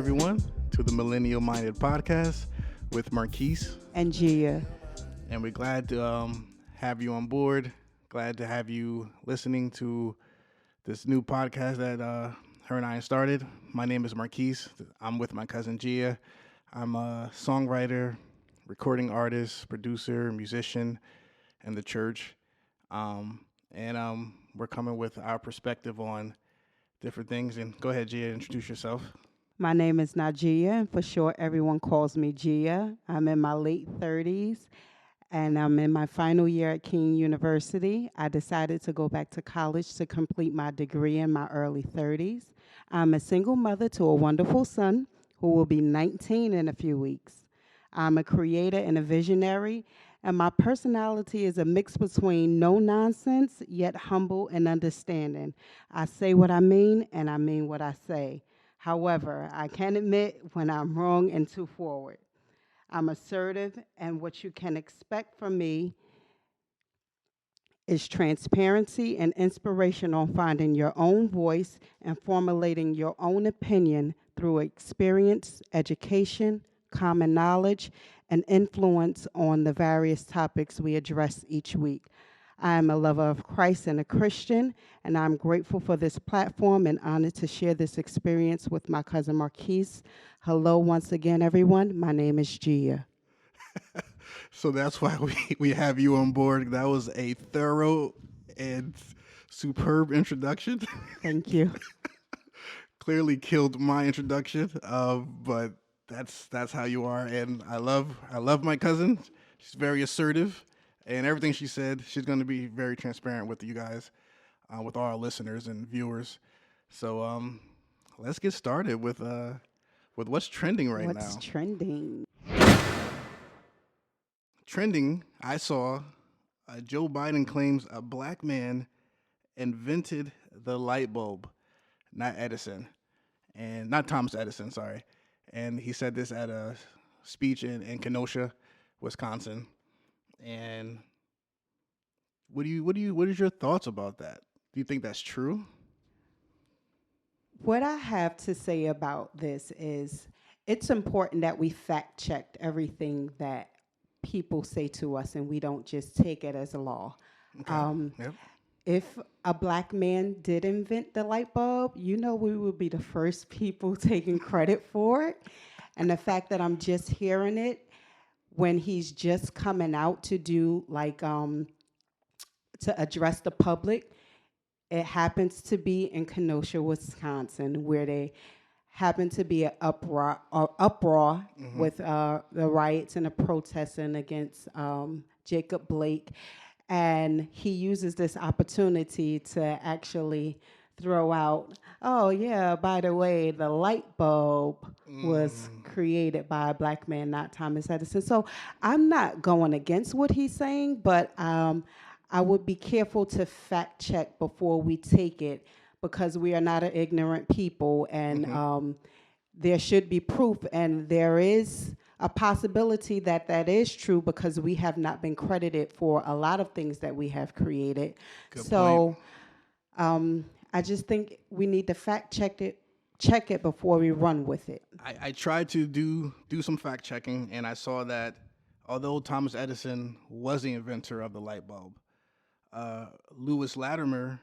everyone, to the Millennial Minded Podcast with Marquise. And Gia. And we're glad to have you on board. Glad to have you listening to this new podcast that her and I started. My name is Marquise. I'm with my cousin Gia. I'm a songwriter, recording artist, producer, musician in the church. And we're coming with our perspective on different things. And go ahead, Gia, introduce yourself. My name is Najia, and for short, everyone calls me Gia. I'm in my late 30s, and I'm in my final year at King University. I decided to go back to college to complete my degree in my early 30s. I'm a single mother to a wonderful son who will be 19 in a few weeks. I'm a creator and a visionary, and my personality is a mix between no nonsense, yet humble and understanding. I say what I mean, and I mean what I say. However, I can admit when I'm wrong and too forward. I'm assertive, and what you can expect from me is transparency and inspiration on finding your own voice and formulating your own opinion through experience, education, common knowledge, and influence on the various topics we address each week. I am a lover of Christ and a Christian, and I'm grateful for this platform and honored to share this experience with my cousin Marquise. Hello once again, everyone. My name is Gia. So that's why we have you on board. That was a thorough and superb introduction. Thank you. Clearly killed my introduction, but that's how you are. And I love my cousin. She's very assertive, and everything she said, she's going to be very transparent with you guys, with all our listeners and viewers. So let's get started with what's trending right now. What's trending? Trending, I saw Joe Biden claims a black man invented the light bulb, not Edison, and not Thomas Edison, sorry. And he said this at a speech in Kenosha, Wisconsin. And what is your thoughts about that? Do you think that's true? What I have to say about this is it's important that we fact check everything that people say to us and we don't just take it as a law. Okay. Yep. If a black man did invent the light bulb, we would be the first people taking credit for it. And the fact that I'm just hearing it when he's just coming out to do to address the public, it happens to be in Kenosha, Wisconsin, where they happen to be an uproar with the riots and the protesting against Jacob Blake. And he uses this opportunity to actually throw out, oh, yeah, by the way, the light bulb was created by a black man, not Thomas Edison. So I'm not going against what he's saying, but I would be careful to fact check before we take it, because we are not an ignorant people, and there should be proof, and there is a possibility that that is true because we have not been credited for a lot of things that we have created. Good so I just think we need to fact check it before we run with it. I tried to do some fact checking, and I saw that although Thomas Edison was the inventor of the light bulb, Lewis Latimer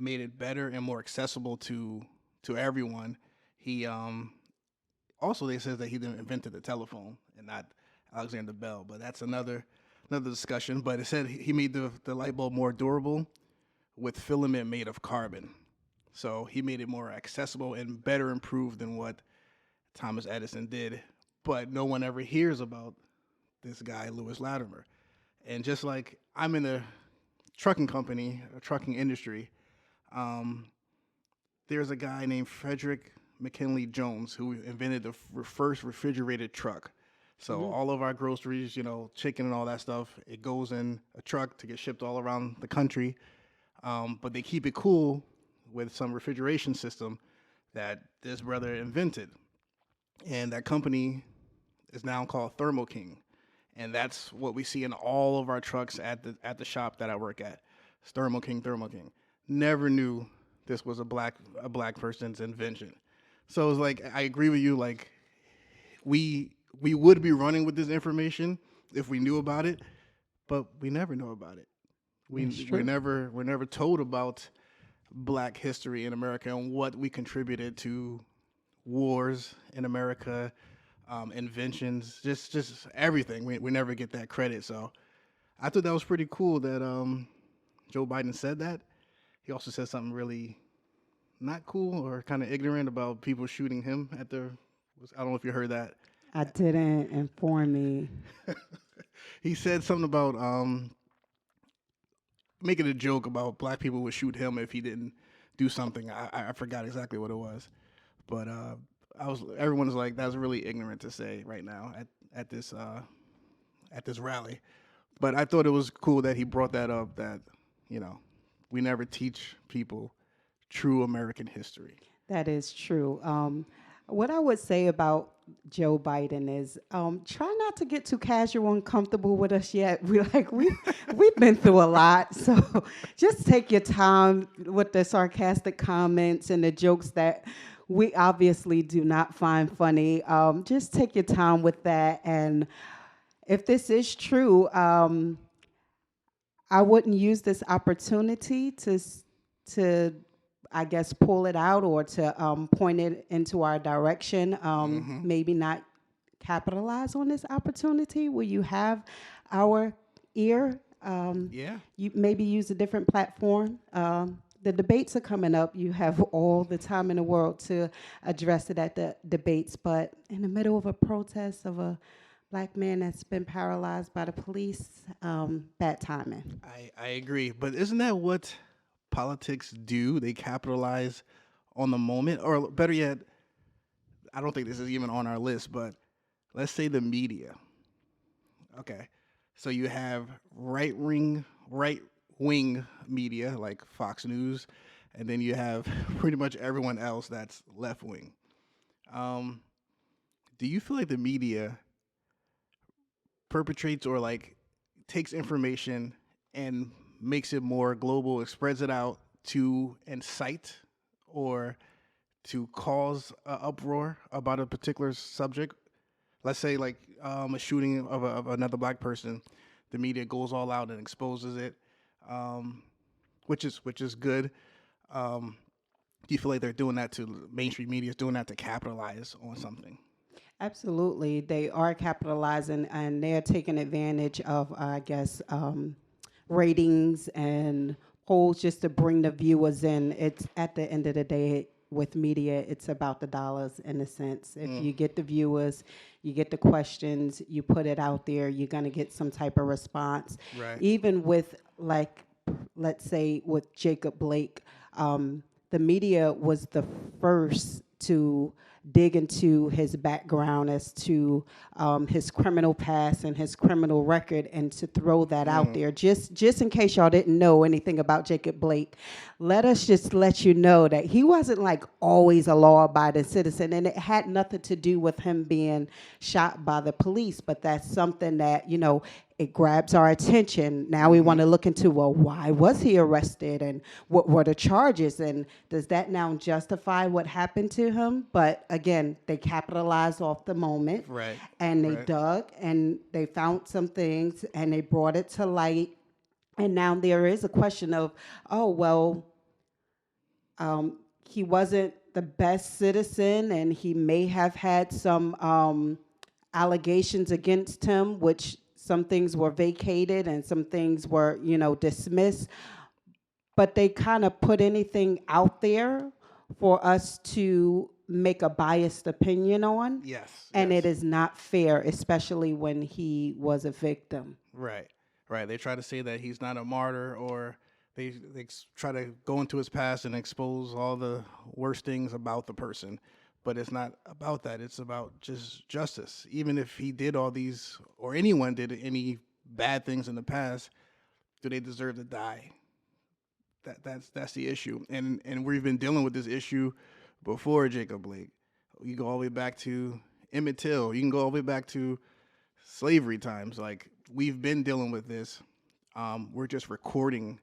made it better and more accessible to everyone. He also, they says that he invented the telephone and not Alexander Bell, but that's another discussion. But it said he made the light bulb more durable with filament made of carbon. So he made it more accessible and better improved than what Thomas Edison did. But no one ever hears about this guy, Lewis Latimer. And just like I'm in a trucking company, a trucking industry, there's a guy named Frederick McKinley Jones who invented the first refrigerated truck. So all of our groceries, chicken and all that stuff, it goes in a truck to get shipped all around the country. But they keep it cool with some refrigeration system that this brother invented. And that company is now called Thermo King. And that's what we see in all of our trucks at the shop that I work at. It's Thermo King. Never knew this was a black person's invention. So it's like I agree with you. Like we would be running with this information if we knew about it, but we never know about it. That's We're true. never told about Black history in America and what we contributed to wars in America, inventions, just everything. We never get that credit. So I thought that was pretty cool that Joe Biden said that. He also said something really not cool or kind of ignorant about people shooting him at the. I don't know if you heard that. I didn't inform me. He said something about making a joke about black people would shoot him if he didn't do something. I forgot exactly what it was, but I was everyone was like that's really ignorant to say right now at this rally. But I thought it was cool that he brought that up. That you know we never teach people true American history. That is true. What I would say about Joe Biden is try not to get too casual and comfortable with us yet. We've been through a lot, so just take your time with the sarcastic comments and the jokes that we obviously do not find funny. Just take your time with that, and if this is true, I wouldn't use this opportunity to I guess pull it out or to point it into our direction. Maybe not capitalize on this opportunity where you have our ear. Yeah, You maybe use a different platform. The debates are coming up. You have all the time in the world to address it at the debates, but in the middle of a protest of a black man that's been paralyzed by the police, bad timing. I agree. But isn't that what politics do? They capitalize on the moment, or better yet, I don't think this is even on our list, but let's say the media. Okay. So you have right wing media like Fox News, and then you have pretty much everyone else that's left wing. Um, do you feel like the media perpetrates or like takes information and makes it more global, it spreads it out to incite or to cause an uproar about a particular subject? Let's say like a shooting of another black person, the media goes all out and exposes it, um, which is good. Um, do you feel like they're doing that to mainstream media is doing that to capitalize on something? Absolutely, they are capitalizing and they're taking advantage of, I guess, ratings and polls just to bring the viewers in. It's at the end of the day with media, it's about the dollars in a sense. If you get the viewers, you get the questions, you put it out there, you're gonna get some type of response. Right. Even with like, let's say with Jacob Blake, the media was the first to dig into his background as to his criminal past and his criminal record, and to throw that out there. Just in case y'all didn't know anything about Jacob Blake, let us just let you know that he wasn't like always a law-abiding citizen, and it had nothing to do with him being shot by the police. But that's something that it grabs our attention. Now we want to look into, well, why was he arrested and what were the charges, and does that now justify what happened to him? But again, they capitalized off the moment, Right. and they Right. dug and they found some things and they brought it to light. And now there is a question of, oh, well, he wasn't the best citizen and he may have had some allegations against him, which some things were vacated and some things were, dismissed. But they kind of put anything out there for us to make a biased opinion on. Yes. And yes. it is not fair, especially when he was a victim. Right, right. They try to say that he's not a martyr, or they try to go into his past and expose all the worst things about the person. But it's not about that. It's about just justice. Even if he did all these, or anyone did any bad things in the past, do they deserve to die? That's the issue. And we've been dealing with this issue before Jacob Blake. You go all the way back to Emmett Till. You can go all the way back to slavery times. Like, we've been dealing with this. We're just recording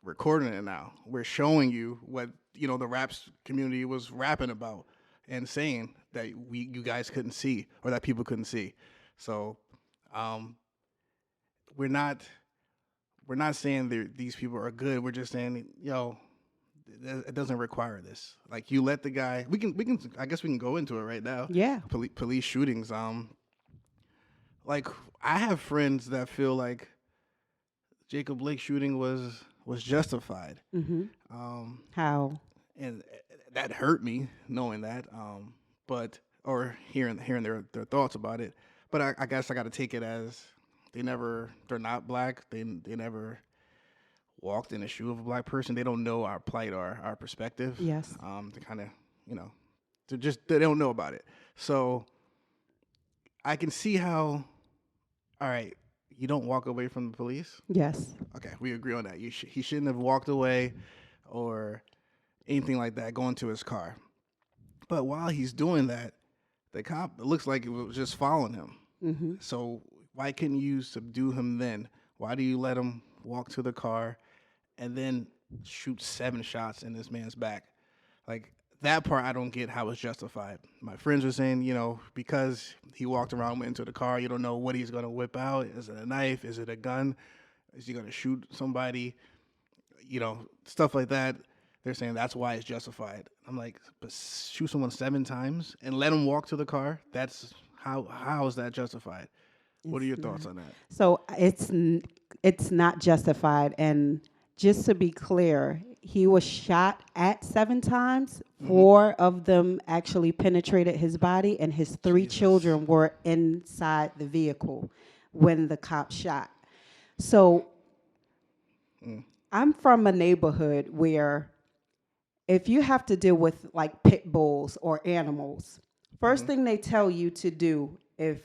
it now. We're showing you what the raps community was rapping about. and saying that you guys couldn't see or that people couldn't see. So um, we're not saying these people are good. We're just saying, it doesn't require this. Like, you let the guy. We can. I guess we can go into it right now. Yeah. Police shootings. Like, I have friends that feel like Jacob Blake shooting was justified. Mm-hmm. How? And that hurt me knowing that. But or hearing their thoughts about it. But I guess I got to take it as they're not black. They never walked in the shoe of a black person. They don't know our plight or our perspective. Yes. They kind of, they don't know about it. So I can see how. All right, you don't walk away from the police. Yes. Okay, we agree on that. He shouldn't have walked away, or anything like that, going to his car. But while he's doing that, the cop, it looks like it was just following him. Mm-hmm. So why couldn't you subdue him then? Why do you let him walk to the car and then shoot 7 shots in this man's back? Like, that part I don't get how it's justified. My friends were saying, because he walked around, went into the car, you don't know what he's going to whip out. Is it a knife? Is it a gun? Is he going to shoot somebody? Stuff like that. They're saying that's why it's justified. I'm like, but shoot someone 7 times and let him walk to the car? That's how is that justified? What are your thoughts on that? So it's not justified. And just to be clear, he was shot at 7 times. Mm-hmm. 4 of them actually penetrated his body, and his 3 children were inside the vehicle when the cop shot. So I'm from a neighborhood where if you have to deal with like pit bulls or animals, first thing they tell you to do if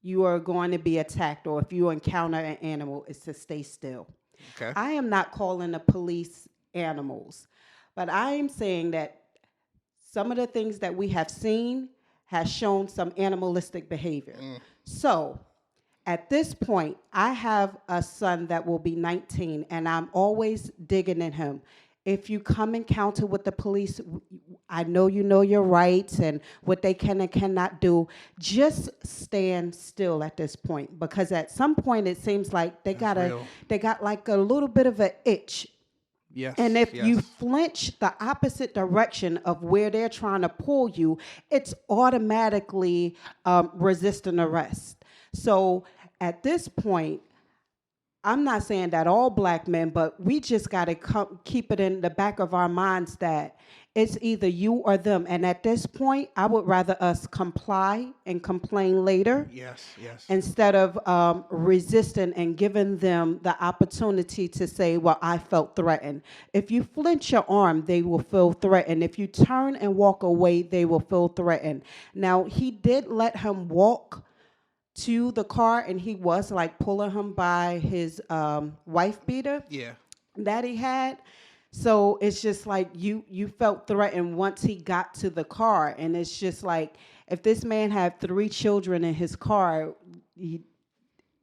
you are going to be attacked or if you encounter an animal is to stay still. Okay. I am not calling the police animals, but I am saying that some of the things that we have seen has shown some animalistic behavior. So at this point, I have a son that will be 19, and I'm always digging in him. If you come encounter with the police, I know you know your rights and what they can and cannot do. Just stand still at this point, because at some point it seems like they got like a little bit of an itch. Yes. And if you flinch the opposite direction of where they're trying to pull you, it's automatically resisting arrest. So at this point, I'm not saying that all black men, but we just got to keep it in the back of our minds that it's either you or them. And at this point, I would rather us comply and complain later. Yes. Instead of resisting and giving them the opportunity to say, well, I felt threatened. If you flinch your arm, they will feel threatened. If you turn and walk away, they will feel threatened. Now, he did let him walk to the car, and he was like pulling him by his wife beater that he had. So it's just like you felt threatened once he got to the car. And it's just like, if this man had 3 children in his car,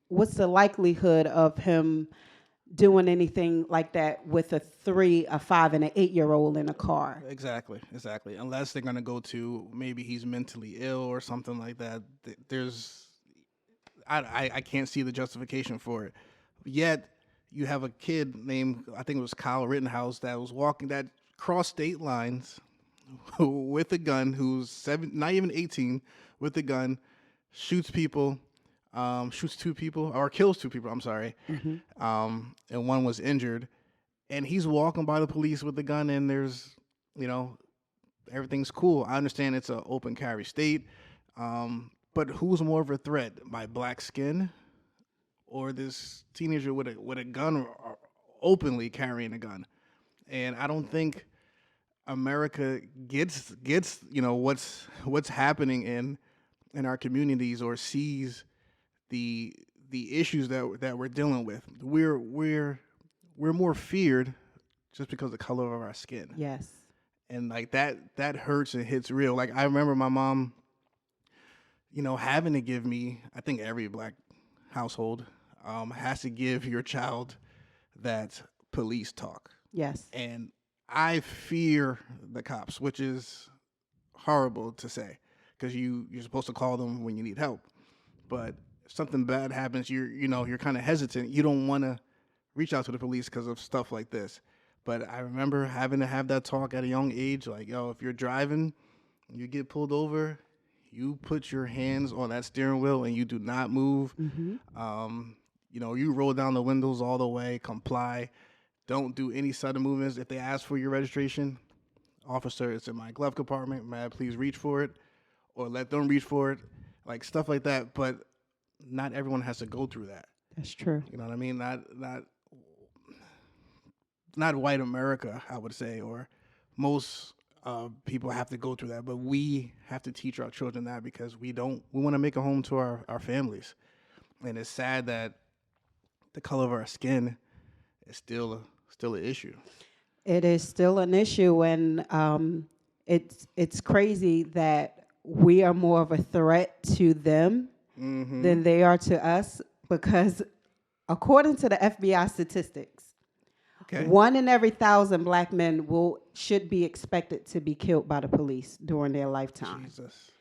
what's the likelihood of him doing anything like that with a 3, a 5, and an 8-year-old in a car? Exactly. Unless they're going to go to maybe he's mentally ill or something like that. I can't see the justification for it. Yet you have a kid named, I think it was Kyle Rittenhouse, that crossed state lines with a gun, who's not even 18, with a gun, shoots 2 people, or kills 2 people, I'm sorry. Mm-hmm. And one was injured. And he's walking by the police with the gun, and there's, everything's cool. I understand it's an open carry state. But who's more of a threat, my black skin or this teenager with a gun, or openly carrying a gun? And I don't think America gets what's happening in our communities, or sees the issues that we're dealing with. We're more feared just because of the color of our skin. Yes. And like that hurts and hits real. Like, I remember my mom, having to give me, I think every black household has to give your child that police talk. Yes. And I fear the cops, which is horrible to say because you're supposed to call them when you need help. But if something bad happens, you're kind of hesitant. You don't want to reach out to the police because of stuff like this. But I remember having to have that talk at a young age, like, yo, if you're driving, you get pulled over, you put your hands on that steering wheel and you do not move. You roll down the windows all the way, comply. Don't do any sudden movements. If they ask for your registration, officer, it's in my glove compartment. May I please reach for it? Or let them reach for it. Like stuff like that. But not everyone has to go through that. That's true. You know what I mean? Not white America, I would say, or most people have to go through that. But we have to teach our children that because we want to make a home to our families. And it's sad that the color of our skin is still an issue. It is still an issue, and it's crazy that we are more of a threat to them than they are to us because according to the FBI statistics, 1 in every 1,000 black men should be expected to be killed by the police during their lifetime. Jesus.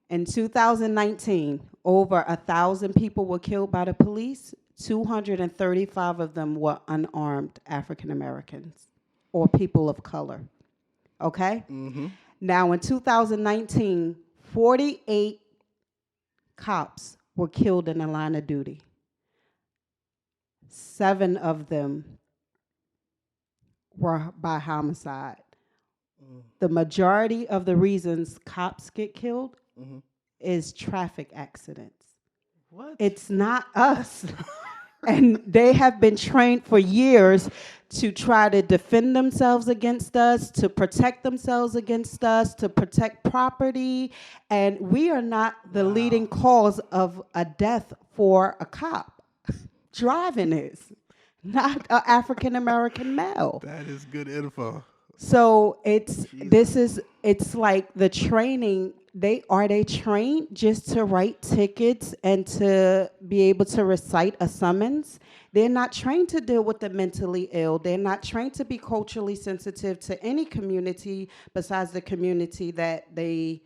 In 2019, over 1,000 people were killed by the police. 235 of them were unarmed African Americans or people of color. Okay? Now, in 2019, 48 cops were killed in the line of duty. 7 of them were by homicide. The majority of the reasons cops get killed is traffic accidents. What? It's not us. And they have been trained for years to try to defend themselves against us, to protect themselves against us, to protect property. And we are not the leading cause of a death for a cop. Driving is, not an African-American male. That is good info. So it's like the training. Are they trained just to write tickets and to be able to recite a summons? They're not trained to deal with the mentally ill. They're not trained to be culturally sensitive to any community besides the community that they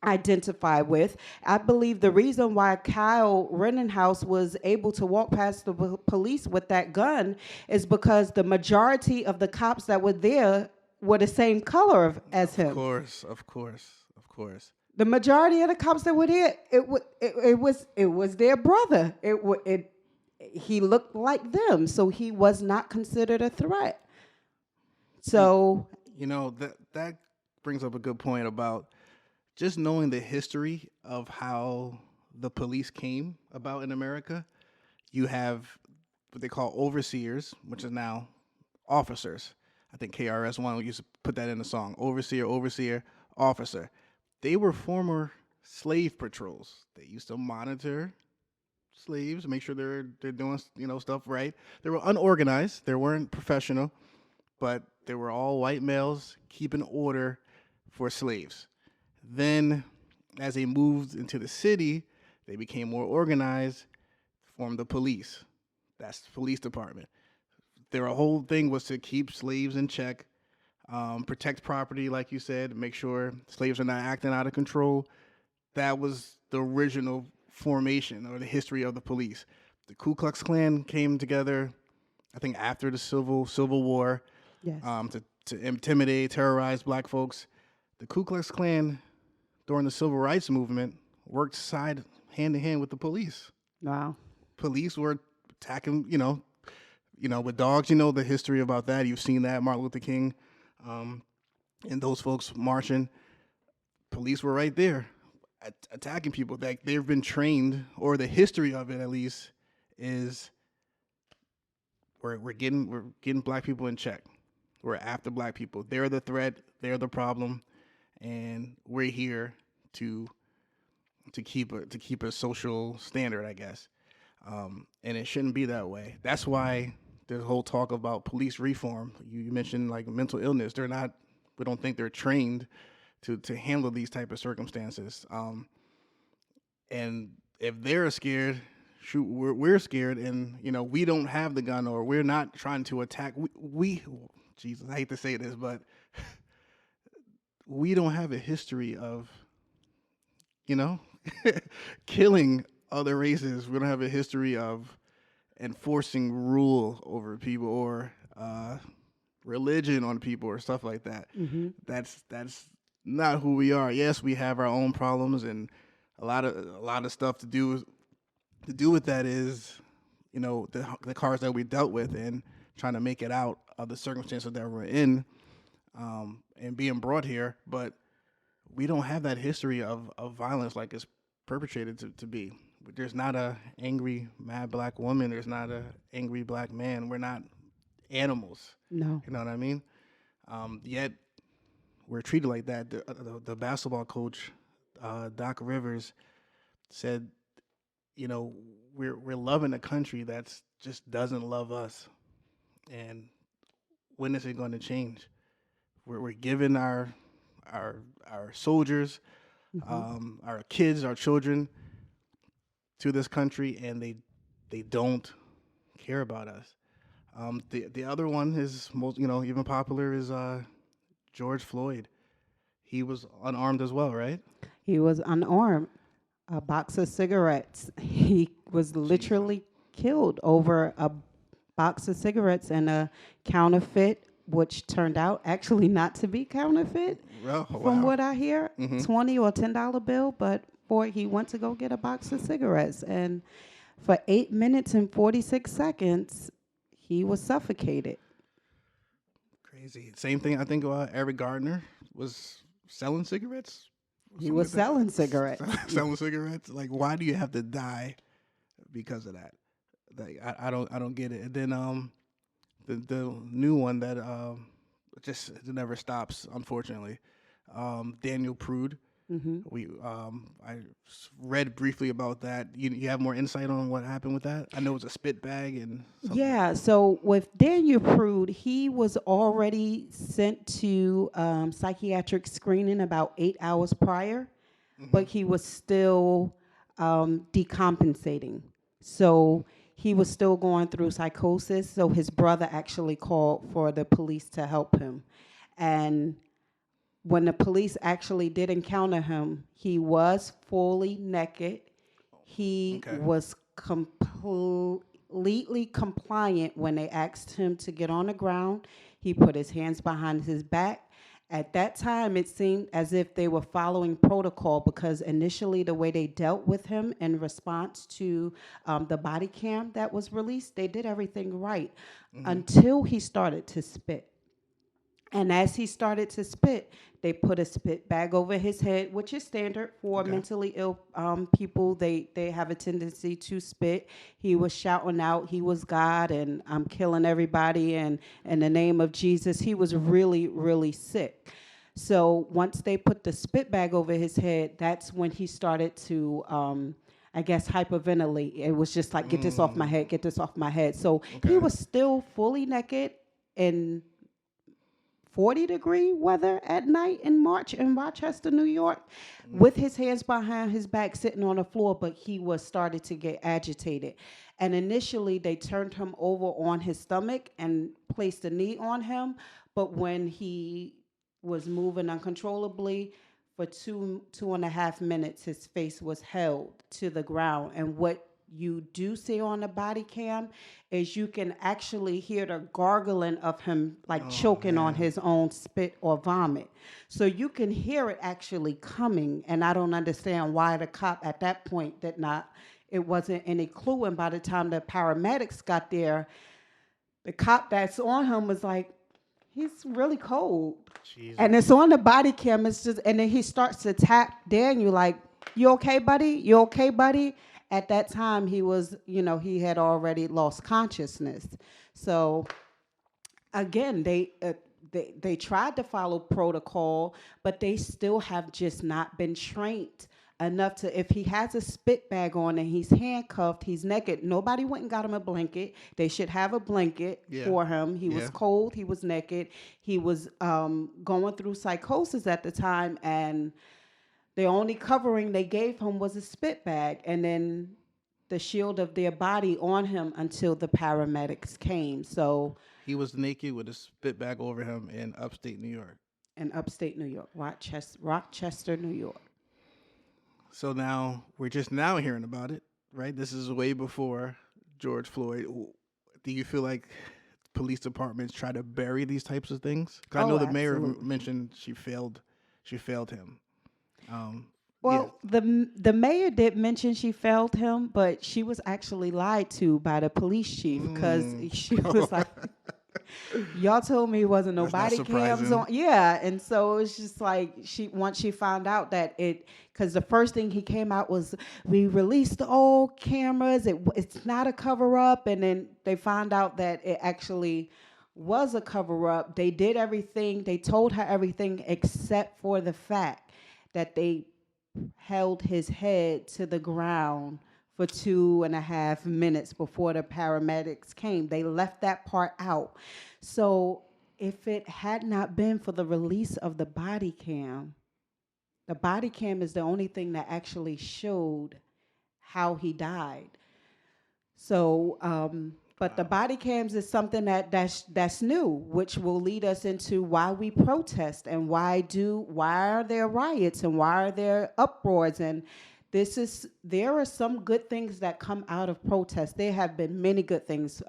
identify with. I believe the reason why Kyle Rittenhouse was able to walk past the police with that gun is because the majority of the cops that were there were the same color as him. Of course. The majority of the cops that were there, it was their brother. He looked like them, so he was not considered a threat. So that brings up a good point about just knowing the history of how the police came about in America. You have what they call overseers, which is now officers. I think KRS-One used to put that in the song. Overseer, officer. They were former slave patrols. They used to monitor slaves, make sure they're doing stuff right. They were unorganized. They weren't professional, but they were all white males keeping order for slaves. Then, as they moved into the city, they became more organized, formed the police. That's the police department. Their whole thing was to keep slaves in check, protect property, like you said, make sure slaves are not acting out of control. That was the original formation or the history of the police. The Ku Klux Klan came together, I think, after the Civil War, yes. To intimidate, terrorize black folks. The Ku Klux Klan, during the Civil Rights Movement, worked hand in hand with the police. Wow. Police were attacking, with dogs. The history about that. You've seen that, Martin Luther King, and those folks marching. Police were right there, attacking people. That they've been trained, or the history of it at least, is we're getting black people in check. We're after black people. They're the threat. They're the problem, and we're here to keep a social standard, I guess. And it shouldn't be that way. That's why the whole talk about police reform. You mentioned like mental illness. We don't think they're trained to handle these type of circumstances. And if they're scared, shoot, we're scared, and we don't have the gun, or we're not trying to attack. Jesus, I hate to say this, but we don't have a history of, you know, killing other races. We don't have a history of enforcing rule over people or religion on people or stuff like that. Hmm. That's not who we are. Yes, we have our own problems and a lot of stuff to do with that is, the cards that we dealt with and trying to make it out of the circumstances that we're in, and being brought here. But we don't have that history of violence like it's perpetrated to be. There's not a angry mad black woman. There's not a angry black man. We're not animals. No. You know what I mean? Yet we're treated like that. The basketball coach, Doc Rivers, said, we're loving a country that's just doesn't love us. And when is it going to change? We're giving our our soldiers, Hmm. our kids, our children to this country, and they don't care about us. The other one is most even popular is George Floyd. He was unarmed as well, right? He was unarmed. A box of cigarettes. He was Jesus. literally killed over a box of cigarettes and a counterfeit, which turned out actually not to be counterfeit, Oh, from wow. what I hear, Hmm. $20 or $10 bill. But for he went to go get a box of cigarettes, and for 8 minutes and 46 seconds, he was suffocated. Crazy. Same thing. I think Eric Gardner was selling cigarettes, He something was like that. selling cigarettes. Selling cigarettes. Like, why do you have to die because of that? Like, I don't get it. And then the new one that just it never stops, unfortunately. Daniel Prude. Hmm. Read briefly about that. You have more insight on what happened with that? I know it was a spit bag and something. Yeah, so with Daniel Prude, he was already sent to psychiatric screening about 8 hours prior, Hmm. but he was still decompensating. So he was still going through psychosis. So his brother actually called for the police to help him. And when the police actually did encounter him, he was fully naked. He Okay. was completely compliant when they asked him to get on the ground. He put his hands behind his back. At that time, it seemed as if they were following protocol because initially, the way they dealt with him in response to the body cam that was released, they did everything right Hmm. until he started to spit. And as he started to spit, they put a spit bag over his head, which is standard for Okay. mentally ill people. They have a tendency to spit. He was shouting out, "He was God, and I'm killing everybody, and in the name of Jesus." He was really, really sick. So once they put the spit bag over his head, that's when he started to, I guess, hyperventilate. It was just like, "Get this off my Mm. head, get this off my head." So he Okay. was still fully naked and 40-degree weather at night in March in Rochester, New York, Mm. with his hands behind his back sitting on the floor, but he was started to get agitated. And initially they turned him over on his stomach and placed a knee on him, but when he was moving uncontrollably for two and a half minutes, his face was held to the ground. And what you do see on the body cam is you can actually hear the gargling of him like Oh choking on man. his own spit or vomit. So you can hear it actually coming. And I don't understand why the cop at that point did not, it wasn't any clue. And by the time the paramedics got there, the cop that's on him was like, "He's really cold." And Jesus. it's on the body cam. It's just, and then he starts to tap Daniel like, "You okay, buddy? You okay, buddy?" At that time, he was, he had already lost consciousness. So again, they tried to follow protocol, but they still have just not been trained enough to. If he has a spit bag on and he's handcuffed, he's naked. Nobody went and got him a blanket. They should have a blanket Yeah. for him. He was Yeah. cold. He was naked. He was going through psychosis at the time, and the only covering they gave him was a spit bag, and then the shield of their body on him until the paramedics came. So He was naked with a spit bag over him in upstate New York. in upstate New York, Rochester, New York. So now we're just now hearing about it, right? This is way before George Floyd. Do you feel like police departments try to bury these types of things? 'Cause I know Oh, the mayor absolutely. mentioned she failed him. Um, yeah. Well, the mayor did mention she failed him, but she was actually lied to by the police chief because she was like, "Y'all told me it wasn't no That's not body cams surprising. on." Yeah, and so it's just like once she found out that because the first thing he came out was, "We released all cameras. It's not a cover up," and then they found out that it actually was a cover up. They did everything. They told her everything except for the fact that they held his head to the ground for 2.5 minutes before the paramedics came. They left that part out. So if it had not been for the release of the body cam is the only thing that actually showed how he died. So, but the body cams is something that's new, which will lead us into why we protest and why are there riots and why are there uproars, and there are some good things that come out of protest. There have been many good things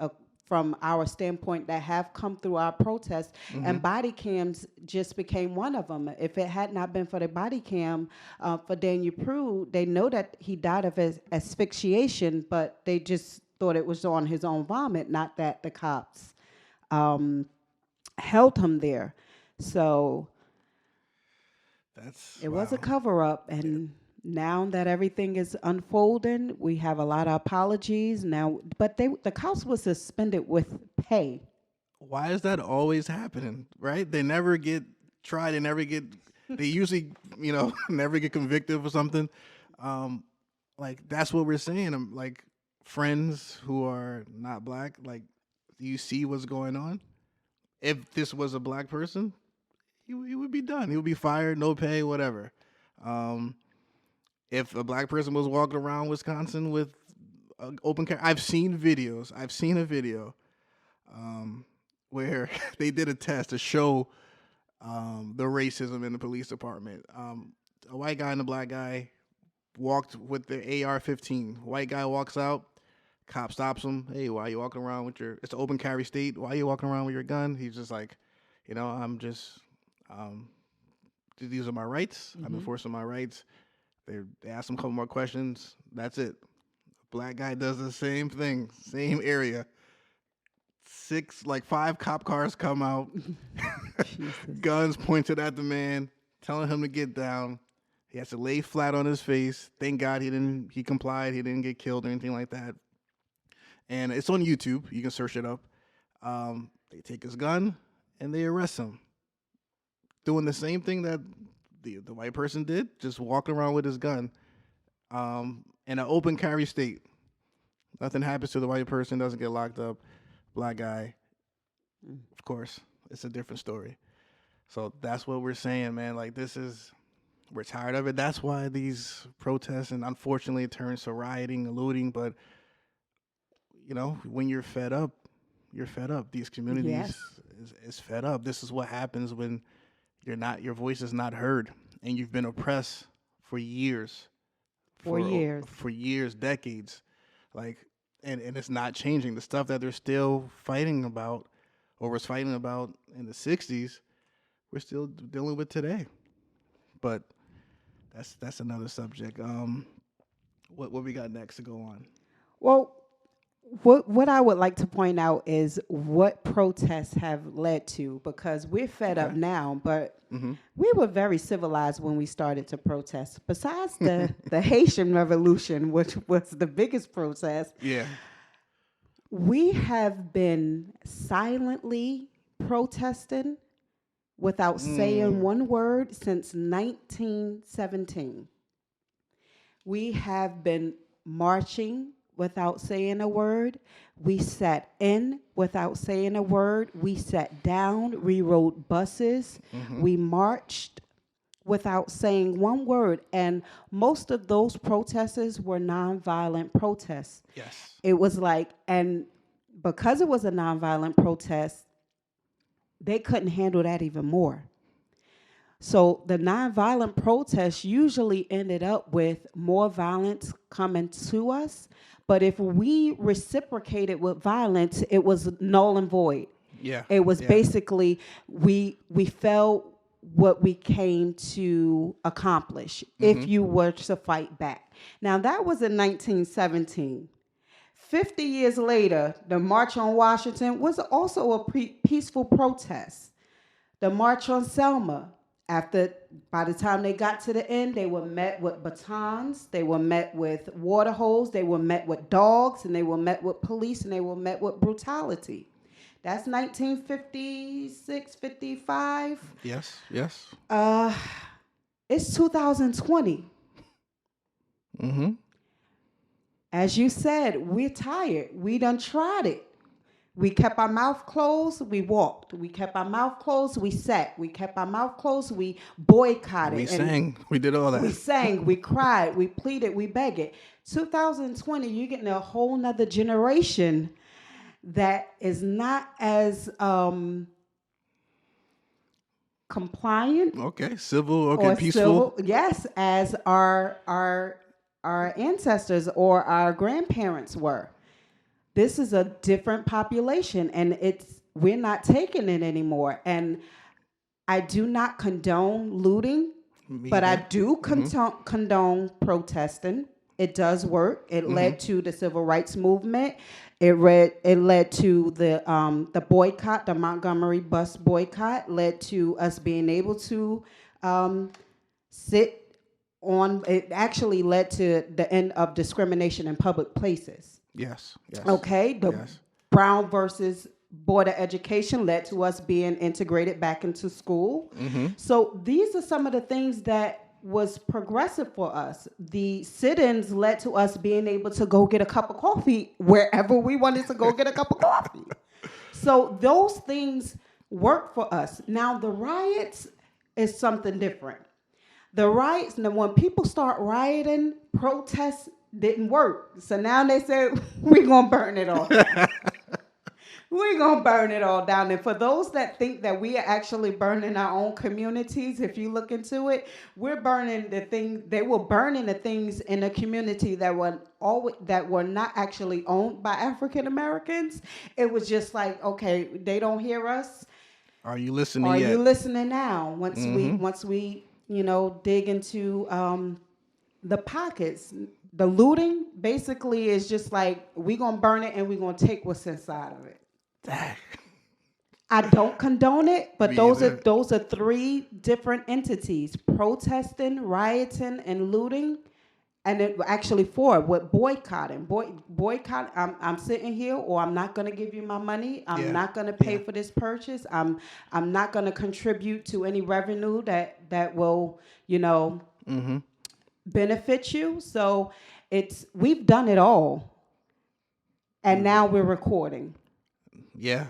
from our standpoint that have come through our protests, and body cams just became one of them. If it had not been for the body cam for Daniel Prude, they know that he died of asphyxiation, but they just thought it was on his own vomit, not that the cops held him there. So That's it was a wow. cover up, and now that everything is unfolding, we have a lot of apologies now. But the cops were suspended with pay. Why is that always happening? Right? They never get tried. They never get. They usually, never get convicted for something. Like that's what we're saying. Like friends who are not black. Like, do you see what's going on? If this was a black person, he would be done. He would be fired, no pay, whatever. Um, if a black person was walking around Wisconsin with open camera, I've seen videos. I've seen a video where they did a test to show the racism in the police department. A white guy and a black guy walked with the AR-15. White guy walks out, cop stops him. Hey, why are you walking around with your? It's an open carry state. Why are you walking around with your gun? He's just like, I'm just, these are my rights. I'm enforcing my rights. They ask him a couple more questions. That's it. Black guy does the same thing, same area. 5 cop cars come out, guns pointed at the man, telling him to get down. He has to lay flat on his face. Thank God he complied. He didn't get killed or anything like that. And it's on YouTube. You can search it up. They take his gun and they arrest him. Doing the same thing that the white person did, just walking around with his gun in an open carry state. Nothing happens to the white person, doesn't get locked up. Black guy, of course, it's a different story. So that's what we're saying, man. Like we're tired of it. That's why these protests, and unfortunately it turns to rioting and looting. But, when you're fed up, you're fed up. These communities is fed up. This is what happens when your voice is not heard and you've been oppressed for years. For years, decades. And it's not changing. The stuff that they're still fighting about or was fighting about in the 60s, we're still dealing with today. But that's another subject. What we got next to go on? Well, what I would like to point out is what protests have led to, because we're fed up now, but we were very civilized when we started to protest. Besides the Haitian Revolution, which was the biggest protest, we have been silently protesting without saying one word since 1917. We have been marching without saying a word. We sat in without saying a word. We sat down. We rode buses. We marched without saying one word. And most of those protesters were nonviolent protests. Yes. It was and because it was a nonviolent protest, they couldn't handle that even more. So the nonviolent protests usually ended up with more violence coming to us. But if we reciprocated with violence, it was null and void. Yeah. It was Yeah. basically we felt what we came to accomplish if you were to fight back. Now that was in 1917. 50 years later, the March on Washington was also a peaceful protest. The March on Selma, by the time they got to the end, they were met with batons, they were met with water holes, they were met with dogs, and they were met with police, and they were met with brutality. That's 1956, 55. Yes. Yes. It's 2020. Mm-hmm. As you said, we're tired. We done tried it. We kept our mouth closed, we walked. We kept our mouth closed, we sat. We kept our mouth closed, we boycotted. We sang. We did all that. We sang, we cried, we pleaded, we begged. 2020, you're getting a whole nother generation that is not as compliant. Okay. Civil. Okay. Or Peaceful. civil, yes, as our ancestors or our grandparents were. This is a different population, and we're not taking it anymore. And I do not condone looting, but I do condone protesting. It does work. It led to the civil rights movement. It led to the boycott, the Montgomery bus boycott, led to us being able to sit on. It actually led to the end of discrimination in public places. Yes. Yes. Okay, the Brown versus Board of Education led to us being integrated back into school. So these are some of the things that was progressive for us. The sit-ins led to us being able to go get a cup of coffee wherever we wanted to go get a cup of coffee. So those things work for us. Now the riots is something different. The riots, now when people start rioting, protests didn't work. So now they say, we're going to burn it all down. We're going to burn it all down. And for those that think that we are actually burning our own communities, if you look into it, we're burning the thing. They were burning the things in the community that were not actually owned by African Americans. It was just like, okay, they don't hear us. Are you listening yet? Are you listening now? Once we dig into the pockets. The looting basically is just like, we're going to burn it and we're going to take what's inside of it. I don't condone it, but those are three different entities: protesting, rioting, and looting. And it actually four with boycotting. Boycott. I'm sitting here, or I'm not going to give you my money. I'm not going to pay for this purchase. I'm not going to contribute to any revenue that will benefit you. So we've done it all, and now we're recording. Yeah.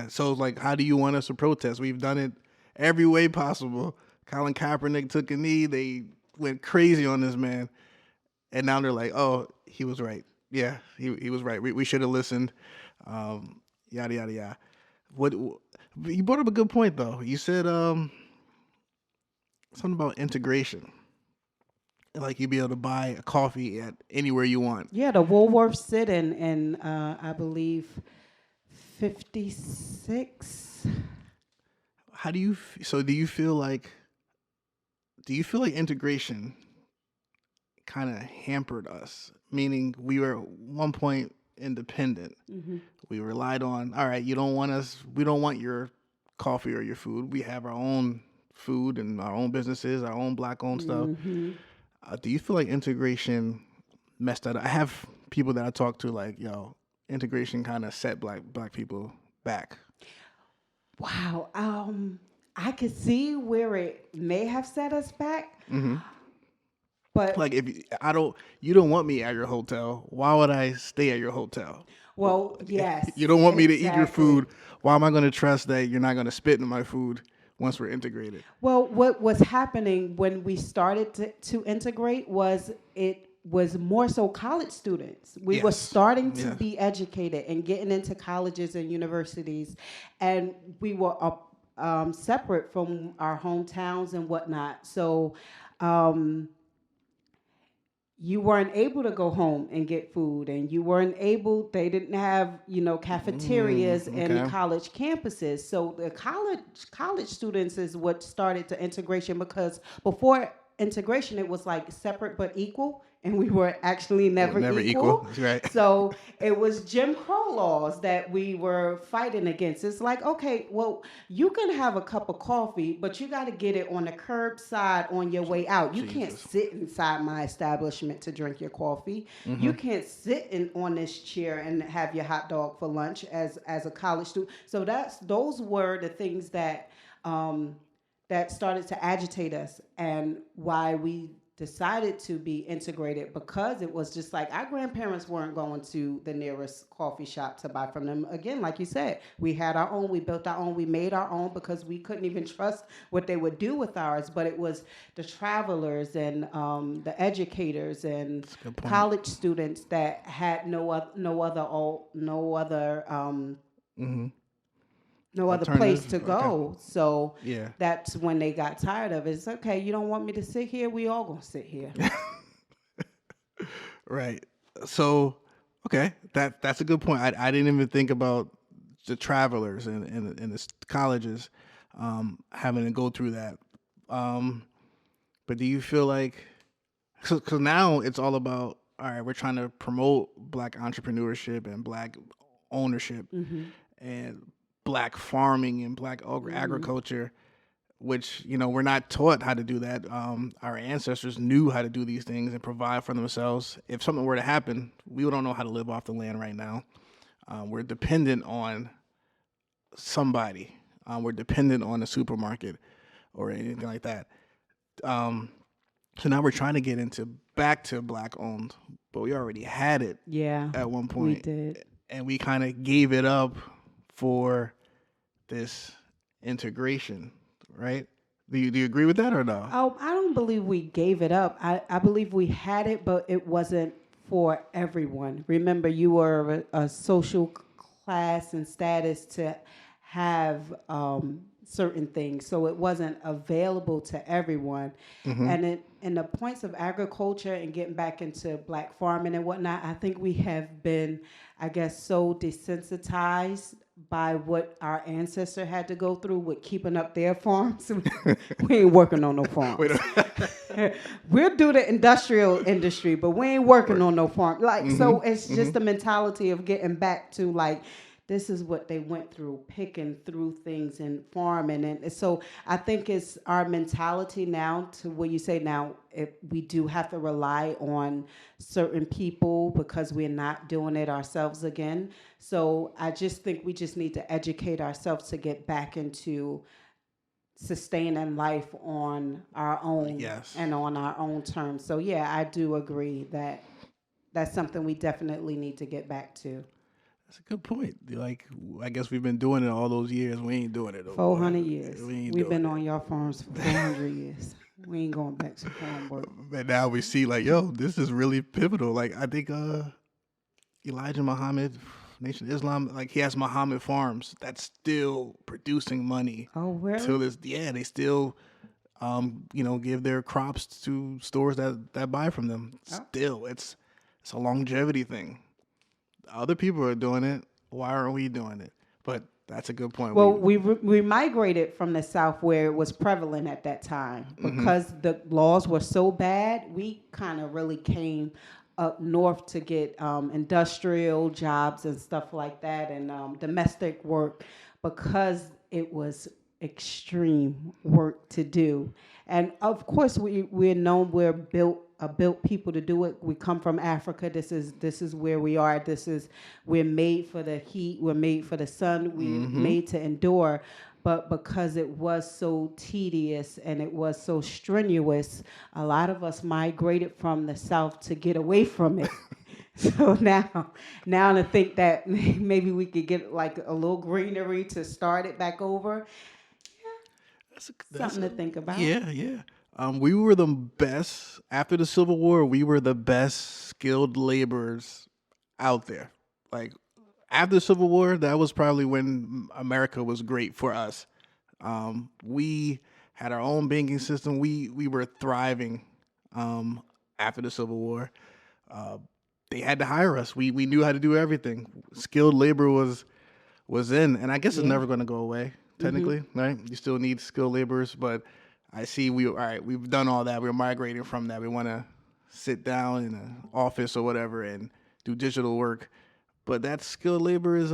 So like, how do you want us to protest? We've done it every way possible. Colin Kaepernick took a knee. They went crazy on this man, and now they're like, oh, he was right. Yeah, he was right. We should have listened. Yada yada yada. What you brought up a good point though. You said something about integration. Like you'd be able to buy a coffee at anywhere you want. Yeah, the Woolworth sit-in in I believe 56. How do you? Do you feel like integration kind of hampered us? Meaning we were at one point independent. We relied on, all right, you don't want us. We don't want your coffee or your food. We have our own food and our own businesses, our own Black-owned stuff. Do you feel like integration messed that up? I have people that I talk to like, yo, integration kind of set black people back. Wow. I could see where it may have set us back. But like, if you don't want me at your hotel, why would I stay at your hotel? Well, yes. You don't want me to eat your food. Why am I going to trust that you're not going to spit in my food once we're integrated? Well, what was happening when we started to integrate was it was more so college students. We were starting to be educated and getting into colleges and universities, and we were separate from our hometowns and whatnot. So um, you weren't able to go home and get food, and you weren't able, they didn't have, cafeterias in Okay. college campuses. So the college students is what started the integration, because before integration it was like separate but equal, and we were actually Well, never never equal. equal. That's right. So it was Jim Crow laws that we were fighting against. It's like, okay, well, you can have a cup of coffee, but you got to get it on the curbside on your way out. You can't Jesus. sit inside my establishment to drink your coffee. You can't sit on this chair and have your hot dog for lunch as a college student. So those were the things um, that started to agitate us, and why we decided to be integrated, because it was just like our grandparents weren't going to the nearest coffee shop to buy from them. Again, like you said, we had our own, we built our own, we made our own, because we couldn't even trust what they would do with ours. But it was the travelers and the educators and Good point. college students that had Mm-hmm. no other place Alternative. to Okay. go. So Yeah. that's when they got tired of it. It's okay, you don't want me to sit here, we all gonna sit here. Right. So, okay, that's a good point. I didn't even think about the travelers and the colleges having to go through that. But do you feel like, because now it's all about, all right, we're trying to promote Black entrepreneurship and Black ownership and Black farming and Black agriculture, which, we're not taught how to do that. Our ancestors knew how to do these things and provide for themselves. If something were to happen, we don't know how to live off the land right now. We're dependent on somebody. We're dependent on a supermarket or anything like that. So now we're trying to get back to Black owned, but we already had it Yeah, at one we point, did. and we kind of gave it up for this integration, right? Do you agree with that or no? Oh, I don't believe we gave it up. I believe we had it, but it wasn't for everyone. Remember, you were a social class and status to have certain things, so it wasn't available to everyone. And in the points of agriculture and getting back into Black farming and whatnot, I think we have been, I guess, so desensitized by what our ancestor had to go through with keeping up their farms. We ain't working on no farms. Wait We'll do the industrial industry, but we ain't working on no farm. Like, so it's just the mentality of getting back to like, this is what they went through, picking through things and farming. And so I think it's our mentality now to where you say now, if we do have to rely on certain people because we're not doing it ourselves again. So I just think we just need to educate ourselves to get back into sustaining life on our own Yes. and on our own terms. So yeah, I do agree that that's something we definitely need to get back to. That's a good point. Like, I guess we've been doing it all those years. We ain't doing it. No 400 more. years. We ain't We've been doing on your farms for 400 years. We ain't going back to farm work. But now we see, like, yo, this is really pivotal. Like, I think Elijah Muhammad, Nation of Islam, like, he has Muhammad Farms that's still producing money. Oh, really? Till this, yeah, they still, give their crops to stores that buy from them. Oh. Still, it's a longevity thing. Other people are doing it. Why aren't we doing it? But that's a good point. Well, we migrated from the South where it was prevalent at that time. Because the laws were so bad, we kind of really came up north to get industrial jobs and stuff like that, and domestic work, because it was extreme work to do. And of course, we're known, we're built people to do it. We come from Africa. This is where we are. We're made for the heat. We're made for the sun. We're made to endure. But because it was so tedious and it was so strenuous, a lot of us migrated from the South to get away from it. So now to think that maybe we could get like a little greenery to start it back over, That's something to think about. Yeah. We were the best after the Civil War. We were the best skilled laborers out there. Like, after the Civil War, that was probably when America was great for us. We had our own banking system. We were thriving after the Civil War. They had to hire us. We knew how to do everything. Skilled labor was in, and I guess it's never going to go away. Technically, right? You still need skilled laborers, but I see all right. We've done all that. We're migrating from that. We want to sit down in an office or whatever and do digital work. But that skilled labor is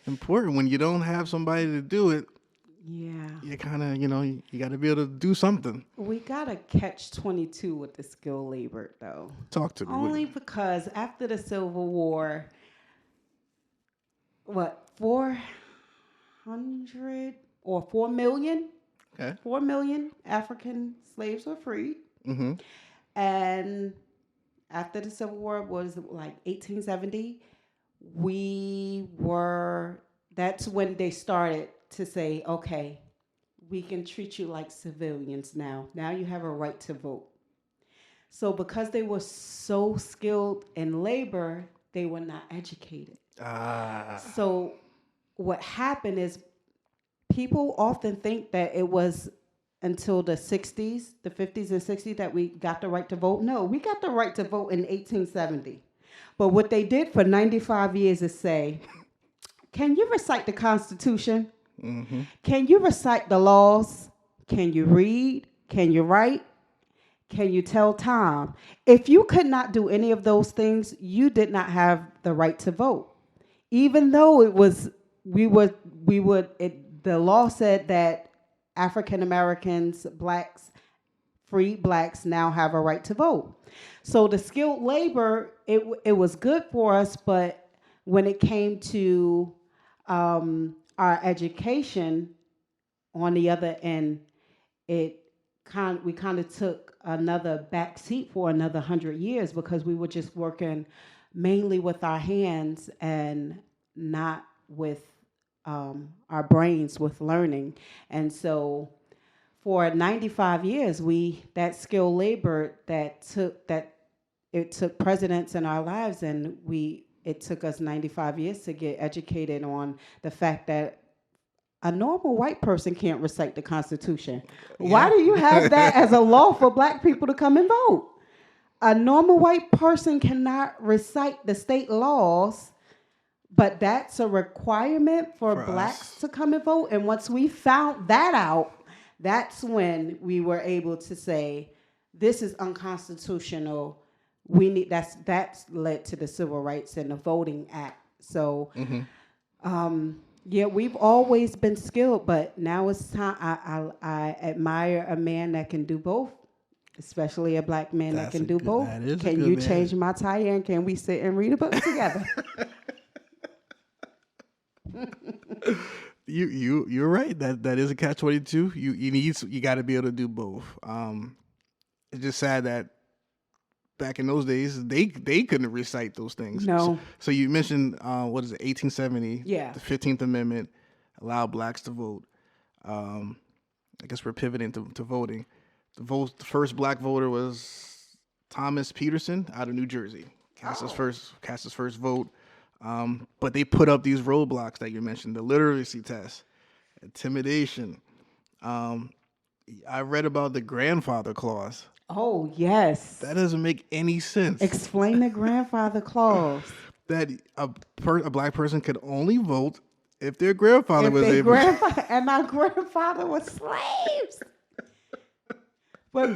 important. When you don't have somebody to do it, Yeah. you kind of, you got to be able to do something. We got to catch 22 with the skilled labor, though. Talk to me. Only because after the Civil War, 400 or 4 million? Okay. 4 million African slaves were freed. Mm-hmm. And after the Civil War was like 1870, that's when they started to say, okay, we can treat you like civilians now. Now you have a right to vote. So because they were so skilled in labor, they were not educated. So what happened is people often think that it was until the 60s, the 50s and 60s that we got the right to vote. No, we got the right to vote in 1870. But what they did for 95 years is say, can you recite the Constitution? Mm-hmm. Can you recite the laws? Can you read? Can you write? Can you tell time? If you could not do any of those things, you did not have the right to vote. Even though the law said that African Americans, blacks, free blacks now have a right to vote. So the skilled labor, it was good for us, but when it came to our education, on the other end, we kind of took another back seat for another 100 years because we were just working mainly with our hands and not with our brains, with learning. And so for 95 years, that skilled labor it took precedence in our lives, and it took us 95 years to get educated on the fact that a normal white person can't recite the Constitution. Yeah. Why do you have that as a law for black people to come and vote? A normal white person cannot recite the state laws, but that's a requirement for blacks to come and vote. And once we found that out, that's when we were able to say, this is unconstitutional. That's led to the Civil Rights and the Voting Act. So, yeah, we've always been skilled, but now it's time. I admire a man that can do both, especially a black man that can do both. Can you change my tire and can we sit and read a book together? You're right. That is a catch-22. You got to be able to do both. It's just sad that back in those days they couldn't recite those things. No. So you mentioned 1870? Yeah. The 15th Amendment allowed blacks to vote. I guess we're pivoting to voting. The first black voter was Thomas Peterson out of New Jersey. Cast his first vote. But they put up these roadblocks that you mentioned, the literacy test, intimidation. I read about the grandfather clause. Oh, yes. That doesn't make any sense. Explain the grandfather clause. That a black person could only vote if their grandfather was able to. And my grandfather was slaves. But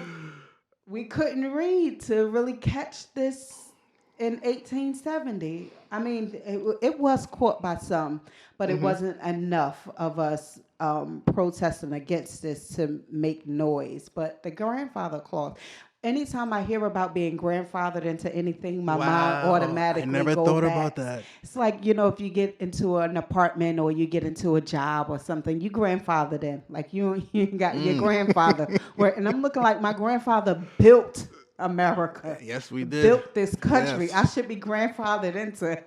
we couldn't read to really catch this in 1870. I mean, it was caught by some, but it wasn't enough of us protesting against this to make noise. But the grandfather clause, anytime I hear about being grandfathered into anything, my mind automatically goes back. I never thought about that. It's like, if you get into an apartment or you get into a job or something, you grandfathered in. Like you got your grandfather. And I'm looking like my grandfather built America. Yes, we did. Built this country. Yes. I should be grandfathered into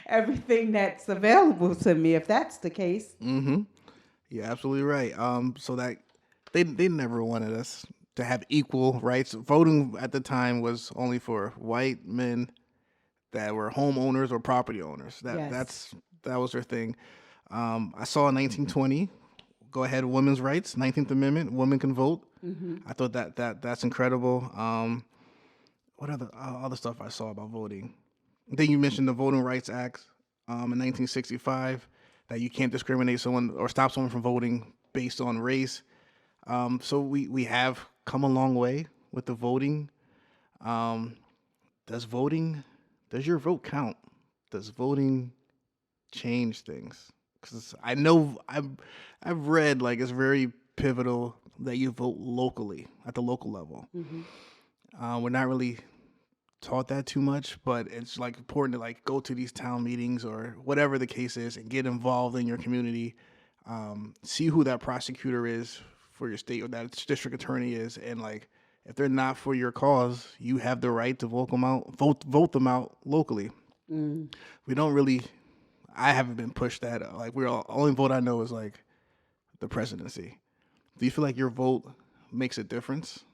everything that's available to me if that's the case. Mm-hmm. You're absolutely right. So that they never wanted us to have equal rights. Voting at the time was only for white men that were homeowners or property owners. That was their thing. I saw in 1920 go ahead, women's rights, 19th Amendment, women can vote. I thought that's incredible. What other stuff I saw about voting? Then you mentioned the Voting Rights Act in 1965, that you can't discriminate someone or stop someone from voting based on race. So we have come a long way with the voting. Does your vote count? Does voting change things? Because I know I've read like it's very pivotal that you vote locally at the local level. We're not really taught that too much, but it's like important to like go to these town meetings or whatever the case is and get involved in your community. See who that prosecutor is for your state or that district attorney is, and like if they're not for your cause, you have the right to vote them out locally. We don't really. I haven't been pushed that. Like only vote I know is like the presidency. Do you feel like your vote makes a difference?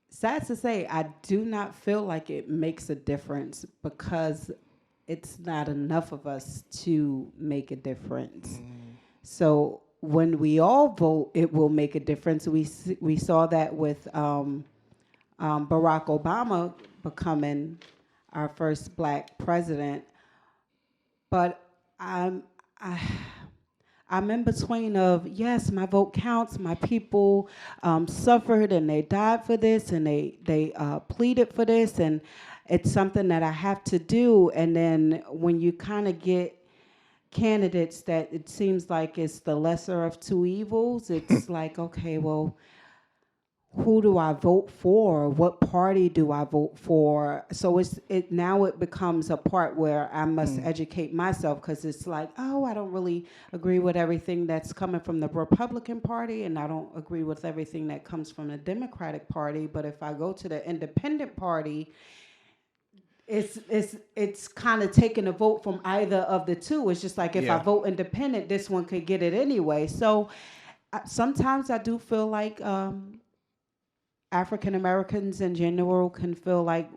Sad to say, I do not feel like it makes a difference because it's not enough of us to make a difference. So when we all vote, it will make a difference. We saw that with Barack Obama becoming our first black president. But I'm in between of, yes, my vote counts. My people suffered and they died for this and they pleaded for this, and it's something that I have to do. And then when you kind of get candidates that it seems like it's the lesser of two evils, it's like, okay, well, who do I vote for? What party do I vote for? So now it becomes a part where I must educate myself, because it's like, oh, I don't really agree with everything that's coming from the Republican Party, and I don't agree with everything that comes from the Democratic Party. But if I go to the Independent Party, it's kind of taking a vote from either of the two. It's just like if I vote independent, this one could get it anyway. So sometimes I do feel like African Americans in general can feel like,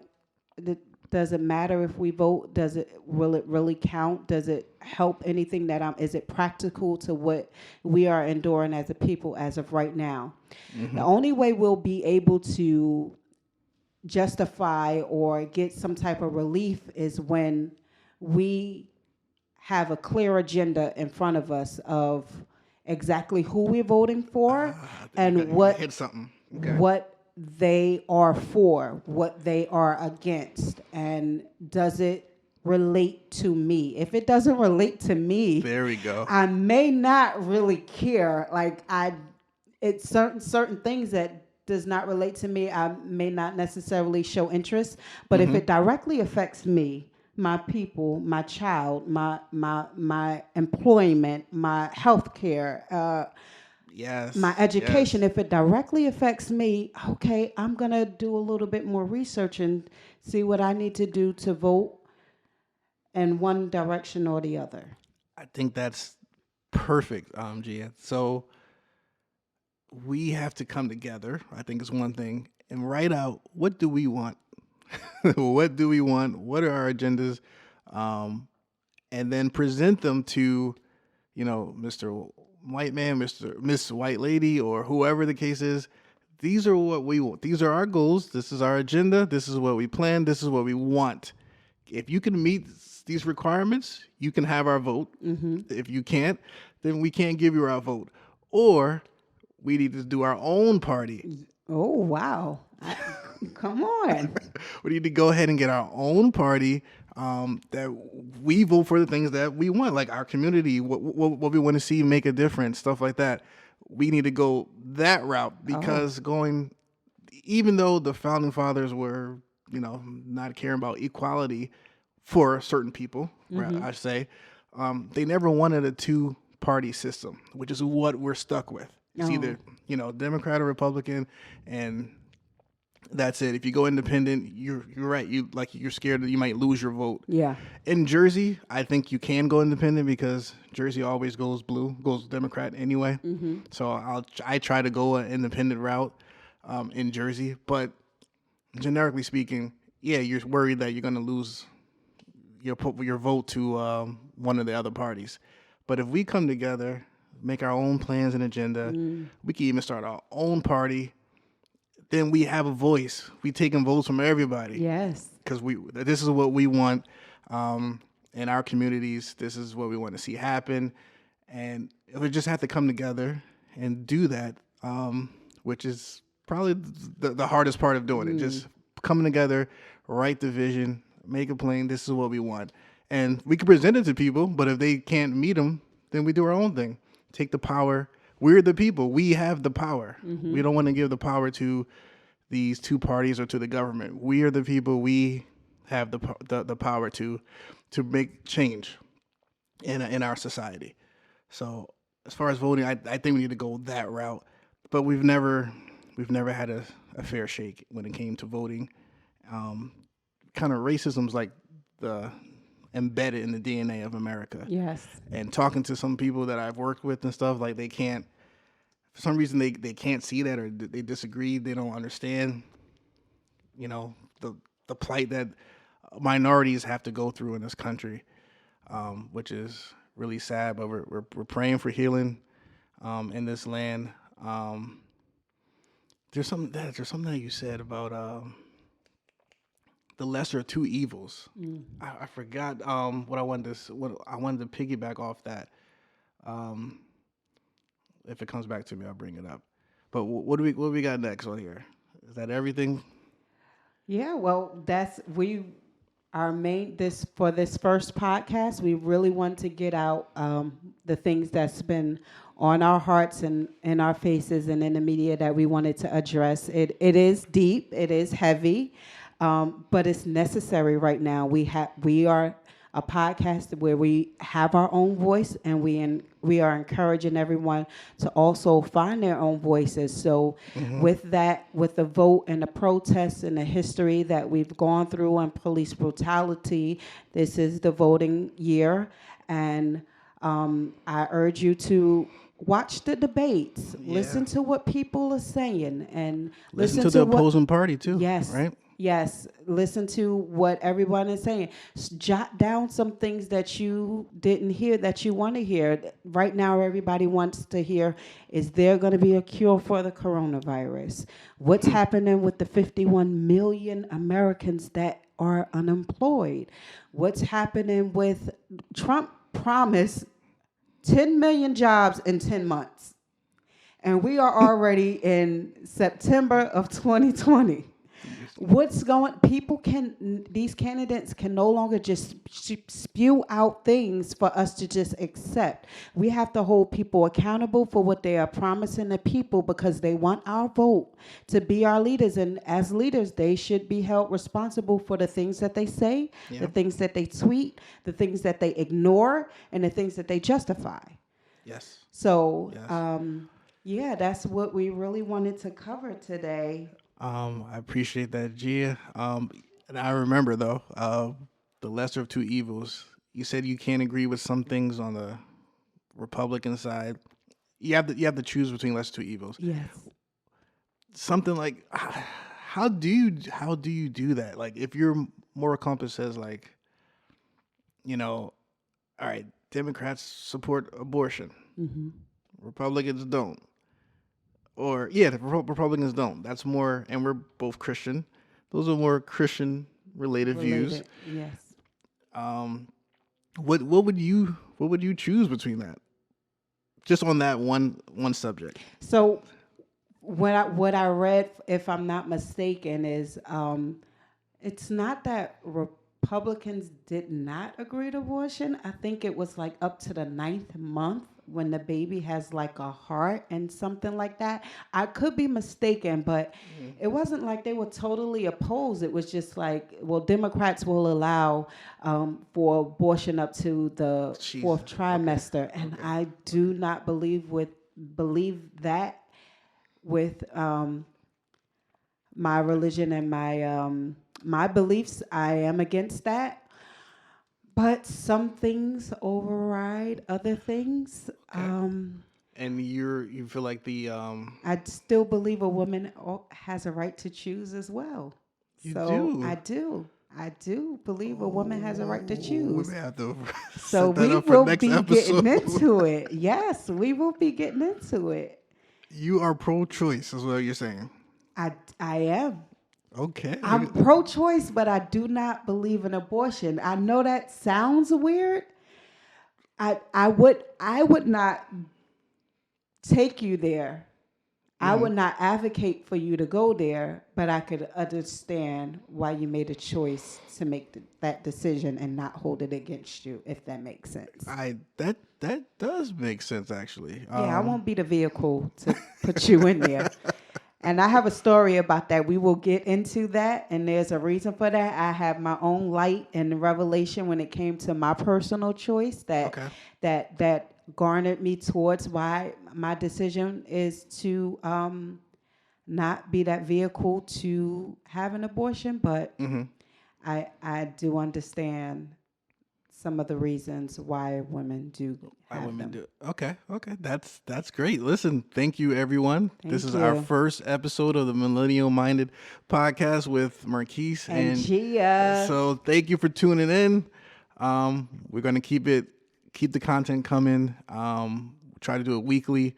does it matter if we vote? Will it really count? Does it help anything is it practical to what we are enduring as a people as of right now? The only way we'll be able to justify or get some type of relief is when we have a clear agenda in front of us of exactly who we're voting for and what they are for, what they are against, and does it relate to me? If it doesn't relate to me, there we go. I may not really care. Like it's certain things that does not relate to me, I may not necessarily show interest. But if it directly affects me, my people, my child, my employment, my health care, my education, if it directly affects me, okay, I'm going to do a little bit more research and see what I need to do to vote in one direction or the other. I think that's perfect, Gia. So we have to come together, I think is one thing, and write out, what do we want? What do we want? What are our agendas? And then present them to, Mr. White Man, Miss White Lady, or whoever the case is. These are what we want. These are our goals. This is our agenda. This is what we plan. This is what we want. If you can meet these requirements, you can have our vote. If you can't, then we can't give you our vote. Or we need to do our own party. Oh, wow. Come on. We need to go ahead and get our own party that we vote for the things that we want, like our community, what we want to see make a difference, stuff like that. We need to go that route because even though the founding fathers were, not caring about equality for certain people, I say, they never wanted a two-party system, which is what we're stuck with. It's either, Democrat or Republican, and that's it. If you go independent, you're right. You're scared that you might lose your vote. Yeah. In Jersey, I think you can go independent because Jersey always goes Democrat anyway. So I try to go an independent route in Jersey, but generically speaking, you're worried that you're going to lose your vote to one of the other parties. But if we come together, make our own plans and agenda, we can even start our own party. Then we have a voice. We taking votes from everybody. Yes. Because this is what we want in our communities. This is what we want to see happen, and we just have to come together and do that, which is probably the hardest part of doing it. Just coming together, write the vision, make it plain. This is what we want, and we can present it to people. But if they can't meet them, then we do our own thing. Take the power. We're the people. We have the power. We don't want to give the power to these two parties or to the government. We are the people. We have the power to make change in our society. So as far as voting, I think we need to go that route. But we've never had a fair shake when it came to voting. Kind of racism's like embedded in the DNA of America. Yes. And talking to some people that I've worked with and stuff, like they can't, for some reason they can't see that, or they disagree. They don't understand, the plight that minorities have to go through in this country, which is really sad. But we're praying for healing in this land. There's something that you said about the lesser of two evils. I forgot what I wanted to piggyback off that. If it comes back to me, I'll bring it up. But what do we got next on here? Is that everything? Yeah, well, for this first podcast, we really want to get out the things that's been on our hearts and in our faces and in the media that we wanted to address. It is deep, it is heavy, but it's necessary right now. We are a podcast where we have our own voice, and we are encouraging everyone to also find their own voices. So with the vote and the protests and the history that we've gone through on police brutality, this is the voting year, and I urge you to watch the debates, listen to what people are saying, and listen to the opposing party too. Yes, right. Yes, listen to what everyone is saying. Jot down some things that you didn't hear that you want to hear. Right now, everybody wants to hear, is there going to be a cure for the coronavirus? What's happening with the 51 million Americans that are unemployed? What's happening with Trump promised 10 million jobs in 10 months? And we are already in September of 2020. These candidates can no longer just spew out things for us to just accept. We have to hold people accountable for what they are promising the people, because they want our vote to be our leaders. And as leaders, they should be held responsible for the things that they say, the things that they tweet, the things that they ignore, and the things that they justify. Yes. So, that's what we really wanted to cover today. I appreciate that, Gia. And I remember though, the lesser of two evils. You said you can't agree with some things on the Republican side. You have to choose between lesser of two evils. Yes. Something like, how do you do that? Like, if your moral compass says like, all right, Democrats support abortion, Republicans don't. Or, the Republicans don't. That's more, and we're both Christian. Those are more Christian-related views. Yes. What would you choose between that? Just on that one subject. So, what I read, if I'm not mistaken, is it's not that Republicans did not agree to abortion. I think it was like up to the 9th month, when the baby has like a heart and something like that. I could be mistaken, but it wasn't like they were totally opposed. It was just like, well, Democrats will allow for abortion up to the fourth trimester. And I do not believe that with my religion and my beliefs. I am against that. But some things override other things. Okay. And you feel like I still believe a woman has a right to choose as well. You do? I do. I do believe a woman has a right to We choose. may have to So set that we up for will next be episode. getting into it. Yes, we will be getting into it. You are pro-choice, is what you're saying. I am. Okay. I'm pro-choice, but I do not believe in abortion. I know that sounds weird. I would not take you there. I would not advocate for you to go there, but I could understand why you made a choice to make that decision and not hold it against you, if that makes sense. That does make sense, actually. Yeah, I won't be the vehicle to put you in there. And I have a story about that. We will get into that, and there's a reason for that. I have my own light and revelation when it came to my personal choice that that garnered me towards why my decision is to not be that vehicle to have an abortion. But I do understand some of the reasons why women do have them. Okay. That's great. Listen, thank you, everyone. This is our first episode of the Millennial Minded podcast with Marquise and Gia. So thank you for tuning in. We're gonna keep the content coming. Try to do it weekly,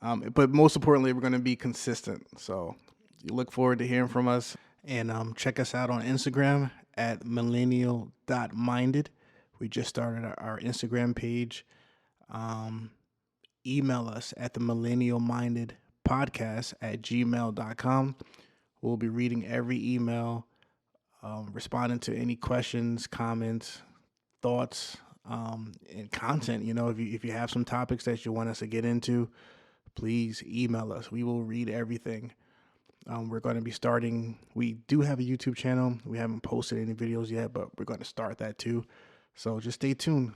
but most importantly, we're gonna be consistent. So you look forward to hearing from us, and check us out on Instagram at millennial.minded. We just started our Instagram page. Email us at the millennialmindedpodcast@gmail.com. We'll be reading every email, responding to any questions, comments, thoughts, and content. You know, if you have some topics that you want us to get into, please email us. We will read everything. We're going to be starting. We do have a YouTube channel. We haven't posted any videos yet, but we're going to start that too. So just stay tuned.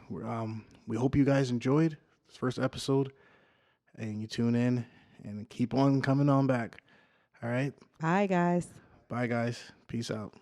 We hope you guys enjoyed this first episode, and you tune in and keep on coming on back. All right. Bye, guys. Bye, guys. Peace out.